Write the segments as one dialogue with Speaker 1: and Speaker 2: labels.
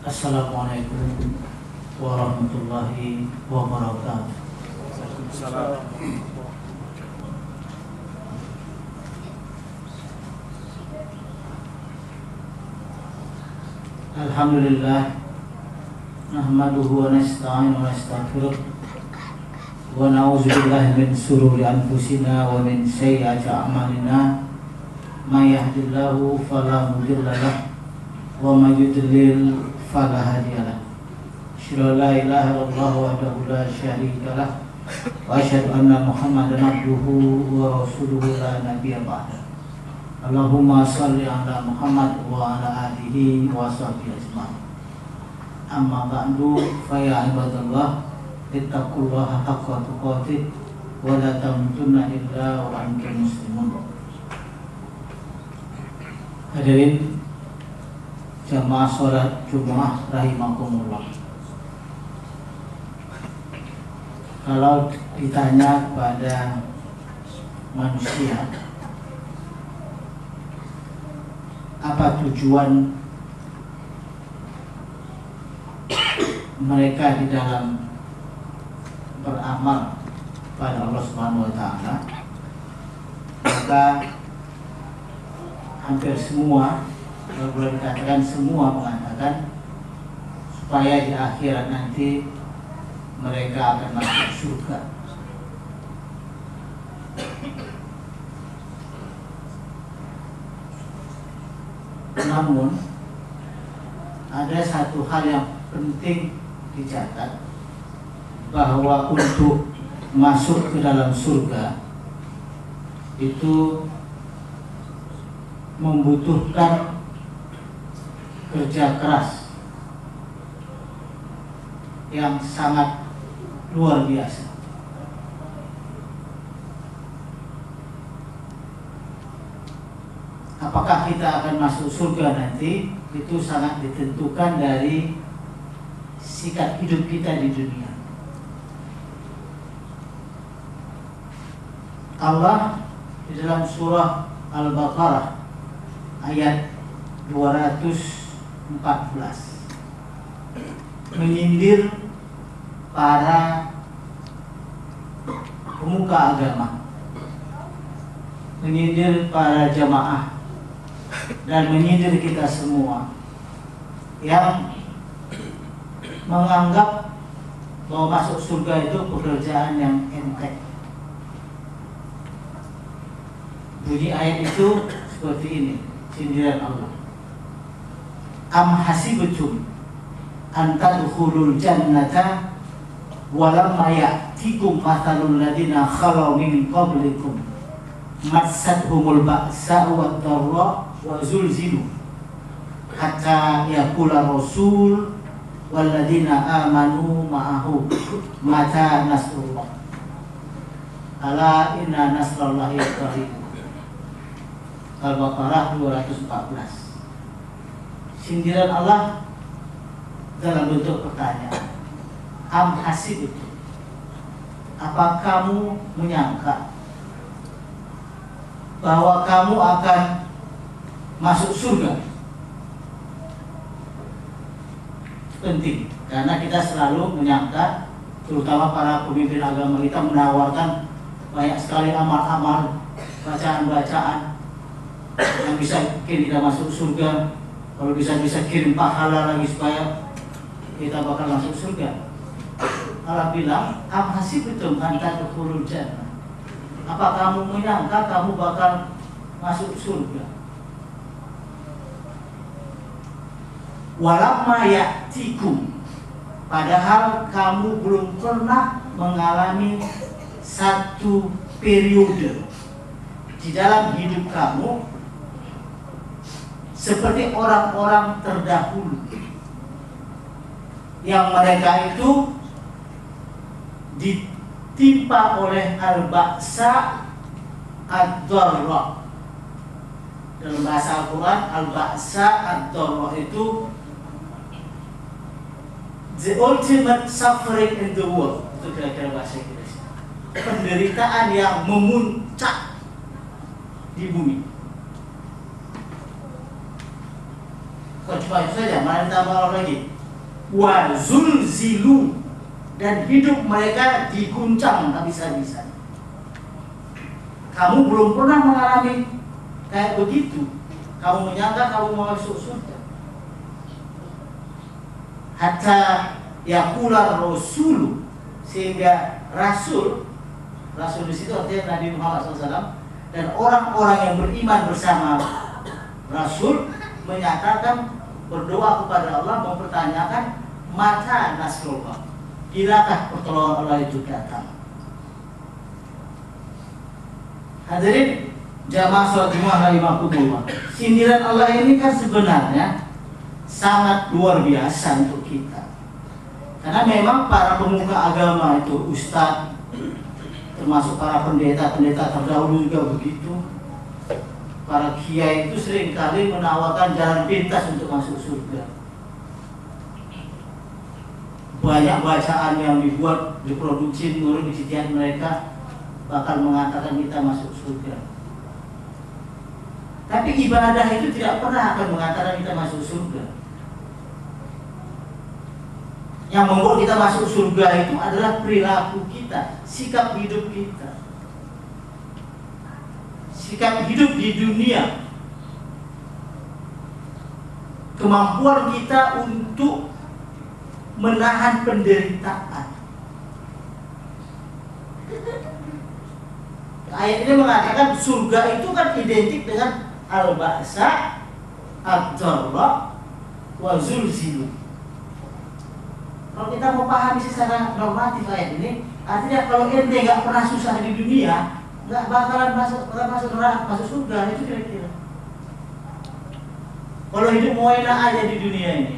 Speaker 1: Assalamualaikum warahmatullahi wabarakatuh.
Speaker 2: Waalaikumsalam.
Speaker 1: Alhamdulillah, nahmaduhu wa nasta'inu wa nastaghfiruh wa na'udzu billahi min shururi anfusina wa min sayyiati a'malina. May yahdihillahu fala mudilla lahu wa may yudlil fala hadiya lahu. Asyhadu an la ilaha illallah wahdahu la syarika lahu wa asyhadu anna Muhammadan abduhu wa rasuluhu la nabiyya ba'da. Allahumma shalli ala Muhammad wa ala alihi wa sahbihi ajma'in. Amma ba'du, fa ya ibadallah, ittaqullaha haqqa tuqatih wa la tamutunna illa wa antum muslimun. Hadirin jamaah salat Jumat rahimakumullah. Kalau ditanya kepada manusia apa tujuan mereka di dalam beramal pada Allah Subhanahu wa taala, maka hampir semua, kalau boleh dikatakan semua, mengatakan supaya di akhirat nanti mereka akan masuk surga. Namun ada satu hal yang penting dicatat, bahwa untuk masuk ke dalam surga itu membutuhkan kerja keras yang sangat luar biasa. Apakah kita akan masuk surga nanti, itu sangat ditentukan dari sikap hidup kita di dunia. Allah di dalam surah Al-Baqarah ayat 214 menyindir para pemuka agama, menyindir para jamaah, dan menyindir kita semua yang menganggap bahwa masuk surga itu pekerjaan yang enteng. Bunyi ayat itu seperti ini, sindiran Allah. Am hasibtum an tadkhulul jannata wa lam ya'tikum mathalul ladina khalu min qablikum massathumul ba'sa wad dharra wa zulzilu hatta yaqula rasul wal ladina amanu ma'ahu mata nasrullah ala inna nasrallahi qarib. Al-Baqarah 214. Sindiran Allah dalam bentuk pertanyaan. Am hasibtum, apa kamu menyangka bahwa kamu akan masuk surga? Penting, karena kita selalu menyangka, terutama para pemimpin agama kita menawarkan banyak sekali amal-amal, bacaan-bacaan yang bisa bikin kita masuk surga. Kalau bisa kirim pahala lagi supaya kita bakal masuk surga. Allah bilang, am hasibtum an tadkhulul jannah, apa kamu menyangka kamu bakal masuk surga? Walamma ya'tikum, padahal kamu belum pernah mengalami satu periode di dalam hidup kamu seperti orang-orang terdahulu yang mereka itu ditimpa oleh al-ba'sa ad-dharra. Dalam bahasa Al-Quran, al-ba'sa ad-dharra itu the ultimate suffering in the world. Itu kira-kira bahasa Inggris. Penderitaan yang memuncak di bumi. Kok cuma itu saja, mana ditambah lagi? wa zulzilu, dan hidup mereka diguncang habis-habisan. Kamu belum pernah mengalami kayak begitu. Kamu menyangka kamu mau masuk surga. Hatta yaqula rasul, sehingga rasul di situ artinya Nabi Muhammad SAW dan orang-orang yang beriman bersama rasul menyatakan, berdoa kepada Allah, mempertanyakan mata nasrullah, bilakah pertolongan Allah itu datang. Hadirin jamaah sholat Jumat rahimakumullah, sindiran Allah ini kan sebenarnya sangat luar biasa untuk kita. Karena memang para pemuka agama itu, ustadz, termasuk para pendeta-pendeta terdahulu juga begitu. Para kiai itu seringkali menawarkan jalan pintas untuk masuk surga. Banyak bacaan yang dibuat, diproduksi menurut ijtihad mereka bakal mengatakan kita masuk surga. Tapi ibadah itu tidak pernah akan mengatakan kita masuk surga. Yang membuat kita masuk surga itu adalah perilaku kita, sikap hidup kita, sikap hidup di dunia, kemampuan kita untuk menahan penderitaan. Ayat ini mengatakan surga itu kan identik dengan al-ba'sa, ad-dharra, wa zulzilu. Kalau kita mau pahami secara normatif ayat ini, artinya kalau ente nggak pernah susah di dunia, nggak bakalan masuk neraka, masuk surga, itu kira-kira. Kalau hidup mau enak aja di dunia ini,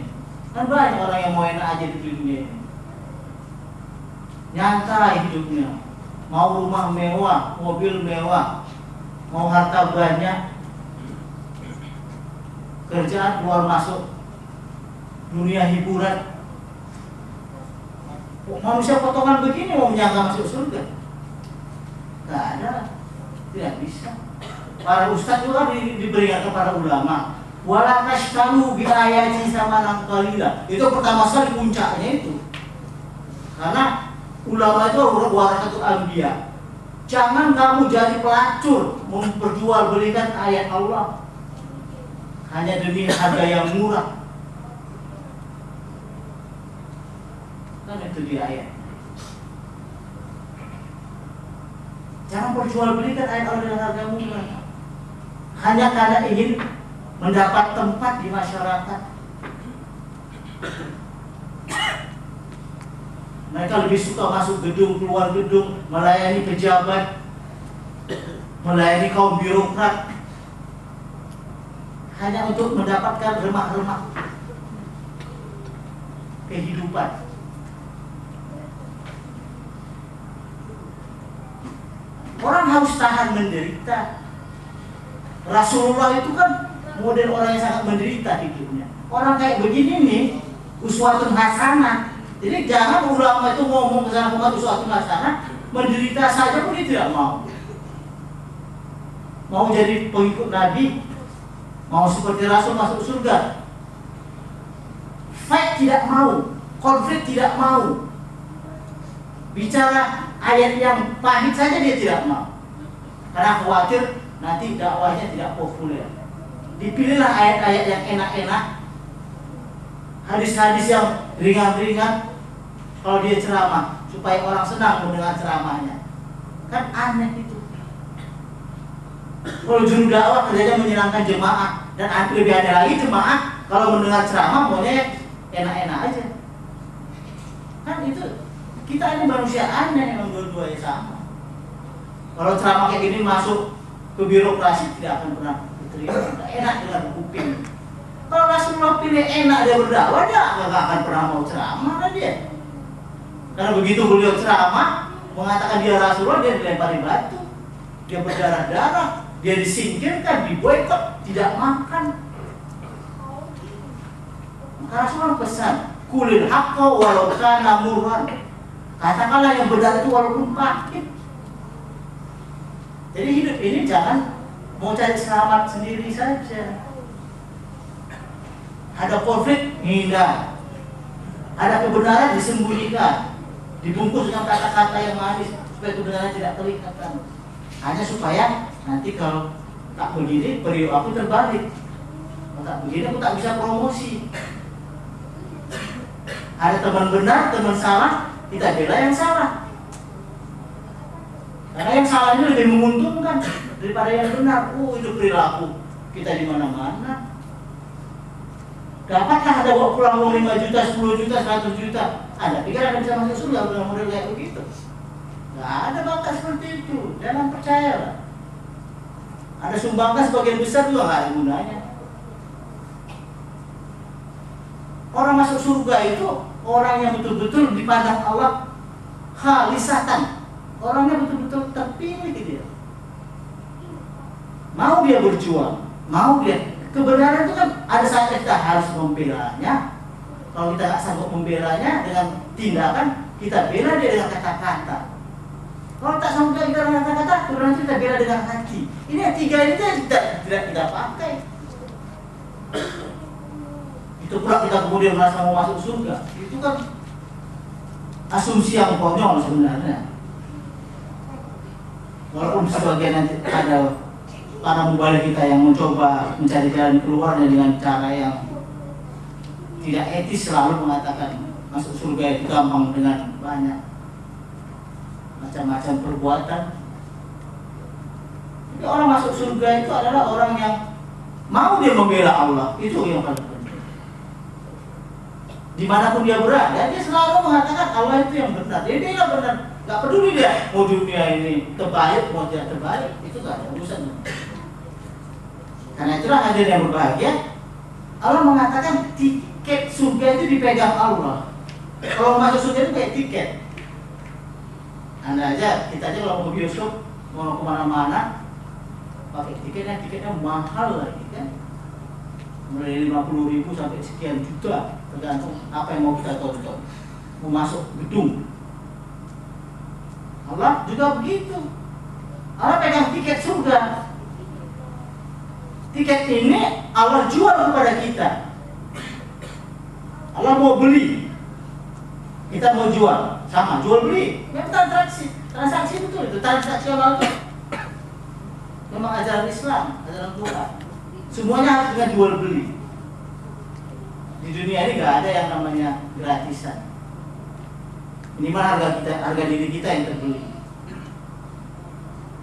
Speaker 1: kan banyak orang yang mau enak aja di dunia ini, nyantai hidupnya, mau rumah mewah, mobil mewah, mau harta banyak, kerjaan keluar masuk, dunia hiburan. Manusia potongan begini mau menyangka masuk surga? Tidak ada, tidak bisa. Para ustadz juga diberikan kepada ulama, wala tashtaru bi ayati samanan qalila. Itu pertama sekali puncaknya itu. Karena ulama itu warasatul anbiya. Jangan kamu jadi pelacur memperjualbelikan ayat Allah hanya demi harga yang murah. Kan itu di ayat. Jangan perjualbelikan ayat Allah dengan harga murah hanya karena ingin mendapat tempat di masyarakat. Mereka lebih suka masuk gedung, keluar gedung, melayani pejabat, melayani kaum birokrat, hanya untuk mendapatkan remah-remah kehidupan. Orang harus tahan menderita. Rasulullah itu kan model orang yang sangat menderita hidupnya. Orang kayak begini nih, uswatun hasanah. Jadi jangan ulama itu ngomong ke sana kemari uswatun hasanah, menderita saja pun dia tidak mau. Mau jadi pengikut Nabi, mau seperti Rasul masuk surga, fight tidak mau, konflik tidak mau, bicara ayat yang pahit saja dia tidak mau, karena khawatir nanti dakwahnya tidak populer. Dipilihlah ayat-ayat yang enak-enak, hadis-hadis yang ringan-ringan kalau dia ceramah, supaya orang senang mendengar ceramahnya. Kan aneh itu. Kalau juru dakwah kerjanya menyenangkan jemaah, dan lebih aneh lagi jemaah kalau mendengar ceramah maunya enak-enak aja. Kan itu, kita ini manusia aneh yang dua-duanya sama. Kalau ceramah kayak gini masuk ke birokrasi tidak akan pernah diterima, enak dengan kuping. Kalau Rasulullah pilih enak dia berdakwah, dia nggak akan pernah mau ceramah kan dia. Karena begitu beliau ceramah mengatakan dia Rasulullah, dia dilempari batu, dia berdarah-darah, dia disingkirkan, diboikot, tidak makan. Maka Rasulullah pesan, kulil haqqa walau kana murran. Katakanlah yang benar itu walaupun pahit. Jadi hidup ini jangan mau cari selamat sendiri saja. Ada konflik, hindar. Ada kebenaran disembunyikan, dibungkus dengan kata-kata yang manis supaya kebenaran tidak kelihatan. Hanya supaya nanti kalau tak begini, periuk aku terbalik. Kalau tak begini, aku tak bisa promosi. Ada teman benar, teman salah, kita bela yang salah. Karena yang salah ini lebih menguntungkan daripada yang benar. Itu perilaku kita di mana-mana. Dapatkah ada bawa pulang uang 5 juta, 10 juta, 100 juta? Anda pikir Anda bisa masuk surga dengan model kayak begitu? Gak ada bakat seperti itu. Jangan percaya. Ada sumbangkan sebagian besar juga gak ada gunanya. Orang masuk surga itu orang yang betul-betul dipandang Allah khalisatan. Orangnya betul-betul terpilih dia. Mau dia berjuang, mau dia. Kebenaran itu kan ada saatnya kita harus membelanya. Kalau kita nggak sanggup membelanya dengan tindakan, kita bela dia dengan kata-kata. Kalau tak sanggup kita dengan kata-kata, kebenaran itu kita bela dengan hati. Ini yang tiga ini tidak kita pakai. Itu pula kita kemudian merasa mau masuk surga. Itu kan asumsi yang konyol sebenarnya. Walaupun sebagian nanti ada para mubalik kita yang mencoba mencari jalan keluarnya dengan cara yang tidak etis, selalu mengatakan masuk surga itu gampang dengan banyak macam-macam perbuatan. Jadi orang masuk surga itu adalah orang yang mau dia membela Allah, itu yang paling penting. Dimanapun dia berada, dia selalu mengatakan Allah itu yang benar. Dia yang benar. Gak peduli dia mau dunia ini terbaik, mau tidak terbaik, itu gak ada urusan. Karena itulah hadirin yang berbahagia, Allah mengatakan tiket surga itu dipegang Allah. Kalau masuk surga itu kayak tiket. Anda aja, kita aja kalau mau bioskop, mau kemana-mana, pakai tiketnya mahal lagi kan. Mulai 50.000 sampai sekian juta, tergantung apa yang mau kita tonton. Mau masuk gedung. Allah juga begitu. Allah pegang tiket surga. Tiket ini Allah jual kepada kita. Allah mau beli, kita mau jual, sama jual beli. Memang transaksi betul itu, transaksional itu. Memang ajaran Islam, ajaran Tuhan. Semuanya harus dengan jual beli. Di dunia ini nggak ada yang namanya gratisan. Minimal harga diri kita yang terbeli.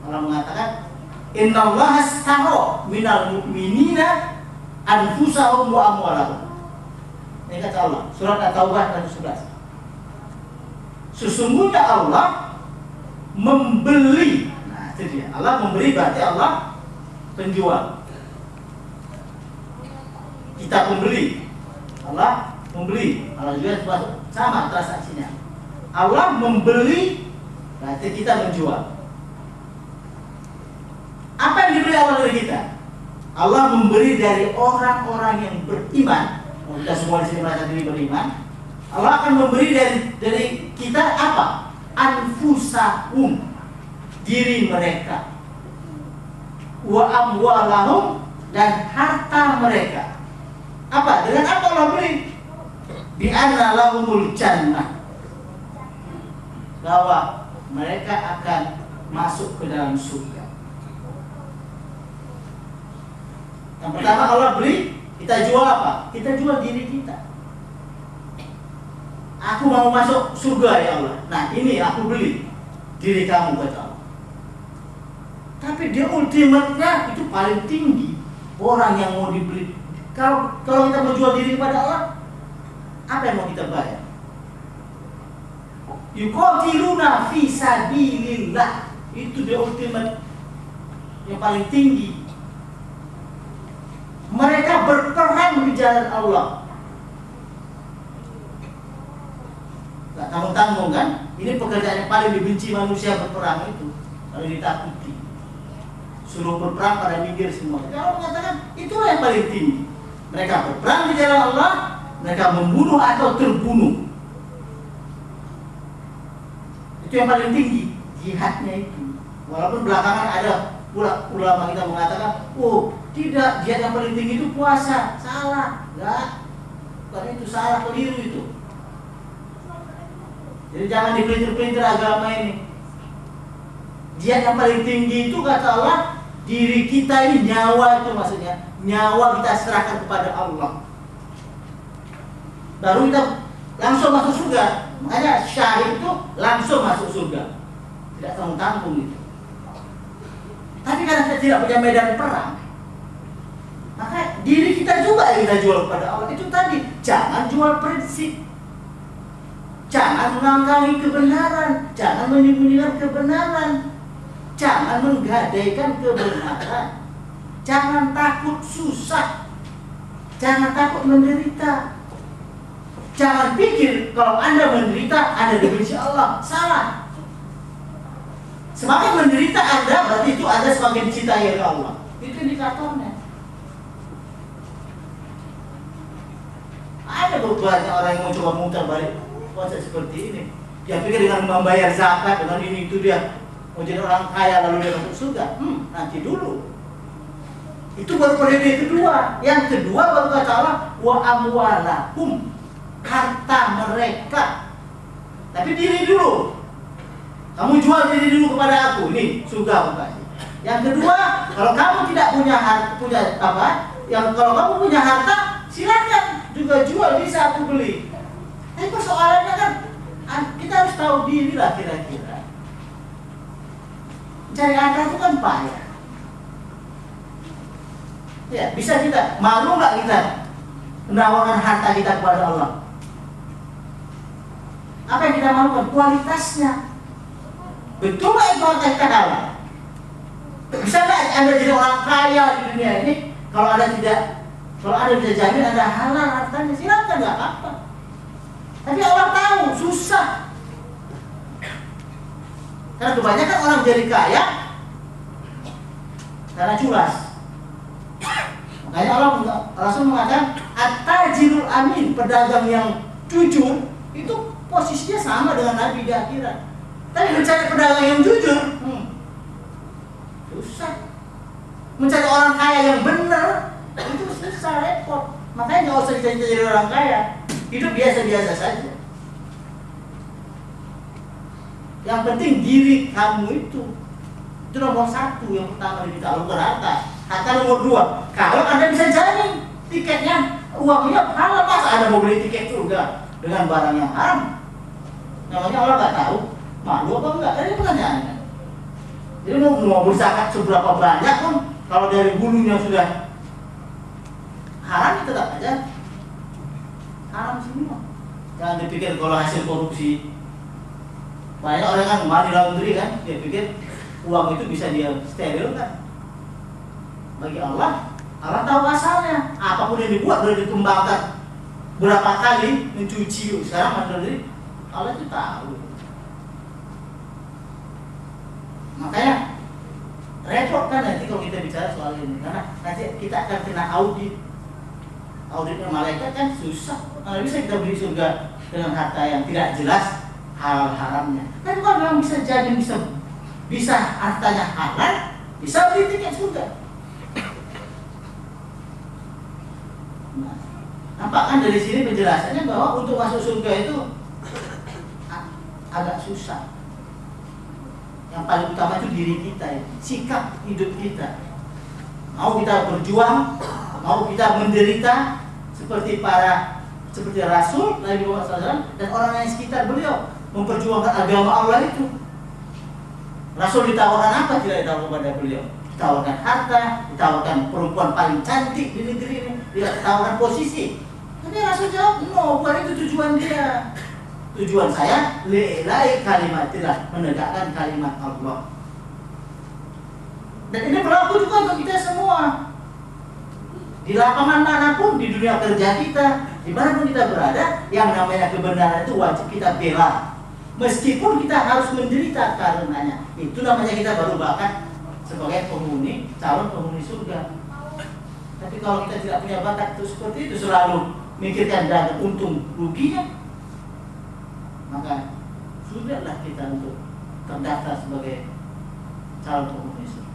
Speaker 1: Allah mengatakan, Innallaha astara minal mu'minina anfusahum wa amwalahum. Ini kata Allah, surat At-Taubah 111. Sesungguhnya Allah membeli. Nah, itu dia. Allah memberi berarti Allah penjual. Kita pembeli. Allah membeli. Allah juga sama transaksinya. Allah membeli berarti kita menjual. Apa yang diberi Allah dari kita? Allah memberi dari orang-orang yang beriman. Kita semua di sini merasa diri beriman. Allah akan memberi dari kita apa? Anfusahum, diri mereka. Wa amwalahum, dan harta mereka. Apa? Dengan apa Allah beri? Bi anna lahumul jannah, bahwa mereka akan masuk ke dalam surga. Yang pertama Allah beli, kita jual apa? Kita jual diri kita. Aku mau masuk surga ya Allah. Nah ini aku beli diri kamu kata Allah. Tapi dia ultimate-nya itu paling tinggi. Orang yang mau dibeli. Kalau kita menjual diri kepada Allah, apa yang mau kita bayar? Yuqatiluna fi sabilillah. Itu dia ultimate yang paling tinggi. Mereka berperang di jalan Allah. Gak tanggung-tanggung kan? Ini pekerjaan yang paling dibenci manusia, berperang itu. Paling ditakuti. Suruh berperang pada minggir semua. Kalau mengatakan itulah yang paling tinggi. Mereka berperang di jalan Allah, mereka membunuh atau terbunuh. Itu yang paling tinggi, jihadnya itu. Walaupun belakangan ada ulama kita mengatakan, oh tidak, jihad yang paling tinggi itu puasa. Salah, enggak. Bukan itu, salah, keliru itu. Jadi jangan dipelintir-pelintir agama ini. Jihad yang paling tinggi itu kata Allah, diri kita ini, nyawa itu maksudnya, nyawa kita serahkan kepada Allah. Baru kita langsung masuk surga. Makanya syahid itu langsung masuk surga, tidak tanggung-tanggung itu. Tapi karena kita tidak punya medan perang, maka diri kita juga yang kita jual kepada Allah. Itu tadi, jangan jual prinsip, jangan mengangkangi kebenaran, jangan menyembunyikan kebenaran, jangan menggadaikan kebenaran, jangan takut susah, jangan takut menderita. Jangan pikir kalau Anda menderita, Anda dibenci Allah. Salah. Semakin menderita Anda, berarti itu Anda semakin dicintai oleh Allah. Itu indikatornya. Ada beberapa orang yang mau coba muter balik konsep seperti ini. Dia pikir dengan membayar zakat, dengan ini itu dia mau jadi orang kaya lalu dia masuk surga. Nanti dulu. Itu baru periode kedua. Yang kedua baru kata Allah, wa amwalahum, harta mereka. Tapi diri dulu. Kamu jual diri dulu kepada aku, nih surga aku kasih. Yang kedua, kalau kamu tidak punya kalau kamu punya harta, silakan juga jual, bisa aku beli. Tapi persoalannya kan, kita harus tahu diri lah kira-kira. Cari harta itu kan payah. Ya, bisa kita, malu nggak kita menawarkan harta kita kepada Allah? Apa yang kita malukan? Kualitasnya. Betul nggak itu harta kita halal? Bisa nggak Anda jadi orang kaya di dunia ini kalau Anda bisa jamin Anda halal hartanya? Silakan, nggak apa-apa. Tapi Allah tahu susah. Karena kebanyakan orang jadi kaya karena culas. Makanya Allah Rasul mengatakan at-tajirul amin, pedagang yang jujur itu posisinya sama dengan Nabi di akhirat. Tapi mencari pedagang yang jujur, susah. Mencari orang kaya yang benar, itu susah, repot. Makanya nggak usah jadi orang kaya, hidup biasa-biasa saja. Yang penting diri kamu itu nomor satu, yang pertama diminta Allah, bukan harta. Harta nomor dua. Kalau Anda bisa jamin tiketnya, uangnya halal, masa Anda mau beli tiket surga dengan barang yang haram? Namanya Allah nggak tahu. Malu apa enggak? Ini pertanyaannya. Jadi mau berzakat seberapa banyak pun, kalau dari hulunya sudah haram, tetap aja haram semua. Jangan dipikir kalau hasil korupsi. Banyak orang kan money laundry kan, dia pikir uang itu bisa dia sterilkan. Bagi Allah, Allah tahu asalnya. Apapun yang dibuat boleh dikembangkan berapa kali mencuci. Sekarang money laundry, Allah itu tahu. Makanya repot kan nanti kalau kita bicara soal ini, karena nanti kita akan kena auditnya malaikat kan susah. Kalau bisa kita beli surga dengan harta yang tidak jelas halal haramnya. Tapi kalau memang bisa jamin bisa hartanya halal, bisa beli tiket surga. Nah, nampak kan dari sini penjelasannya bahwa untuk masuk surga itu agak susah. Yang paling utama itu diri kita, sikap hidup kita. Mau kita berjuang, mau kita menderita seperti Rasul Nabi Muhammad SAW dan orang yang sekitar beliau memperjuangkan agama Allah itu. Rasul ditawarkan apa? Tidak ditawarkan kepada beliau. Ditawarkan harta, ditawarkan perempuan paling cantik di negeri ini, ditawarkan posisi. Tapi Rasul jawab, no, bukan itu tujuan dia. Tujuan saya li'ilai kalimatillah, menegakkan kalimat Allah. Dan ini berlaku juga untuk kita semua. Di lapangan manapun, di dunia kerja kita, dimanapun kita berada, yang namanya kebenaran itu wajib kita bela. Meskipun kita harus menderita karenanya. Itu namanya kita baru bakat sebagai calon penghuni surga. Tapi kalau kita tidak punya bakat itu seperti itu, selalu mikirkan dan untung ruginya, maka sudahlah kita untuk terdaftar sebagai calon penghuni surga.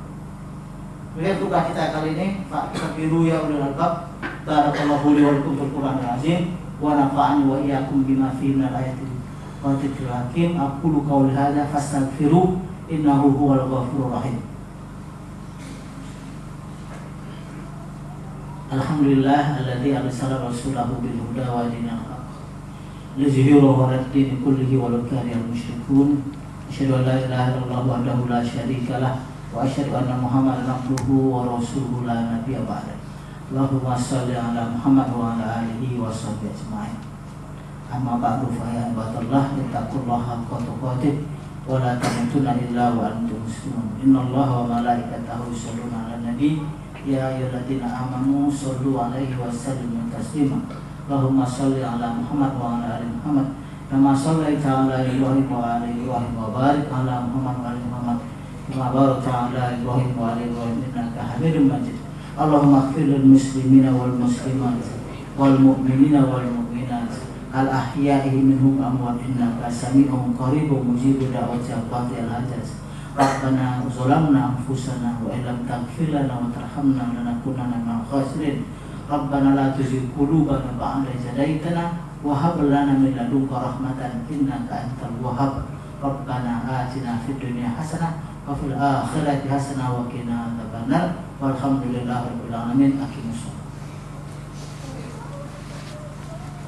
Speaker 1: Demikian tugas kita kali ini. Fakiru ya ulil albab. Barakallahu li wa lakum fil Qur'anil azim wa nafa'ani wa iyyakum bima fihi minal ayati Qadirul Hakim. Aqulu qawli hadza fastaghfiruh innahu huwal ghafurur rahim. Alhamdulillah alladzi arsala rasulahu bil huda wa dinil haqq liyuzhirahu 'ala ad-din kullihi walau karihal musyrikun. Asyhadu an la ilaha illallah wahdahu la syarika lah wa asyhadu anna Muhammadan abduhu wa rasuluhu la nabiyya ba'da. Allahumma shalli ala Muhammad wa ala alihi wa sahbihi ajma'in. Amma ba'du fa ya ibadallah ittaqullaha haqqa tuqatih wa la tamutunna illa wa antum muslimun. Innallaha wa malaikatahu yusholluna 'alan nabi ya ayyuhalladzina amanu shollu 'alaihi wa sallimu taslima. Allahumma shalli ala Muhammad wa ala ali Muhammad kama shallaita ala Ibrahim wa ala Ibrahim wa barik ala Muhammad wa ali Muhammad kama barakta ala Ibrahim wa ala Ibrahim innaka Hamidum Majid. Allahumma ighfir lil muslimina wal muslimat wal mu'minina wal mu'minat al ahya'i minhum amwat innaka sami'un qaribun mujibud da'wati al hajat. Rabbana zalamna anfusana wa illam taghfir lana wa tarhamna lanakunanna minal khasirin. Rabbana la tuzigh qulubana ba'da idh hadaitana wa hab lana min ladunka rahmatan innaka antal wahhab. Rabbana atina fid dunya hasanah wa fil akhirati hasanah wa qina adzabannar. Walhamdulillahirabbil alamin. Aqimus shalah.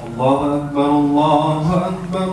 Speaker 2: Allahu akbar, Allahu akbar.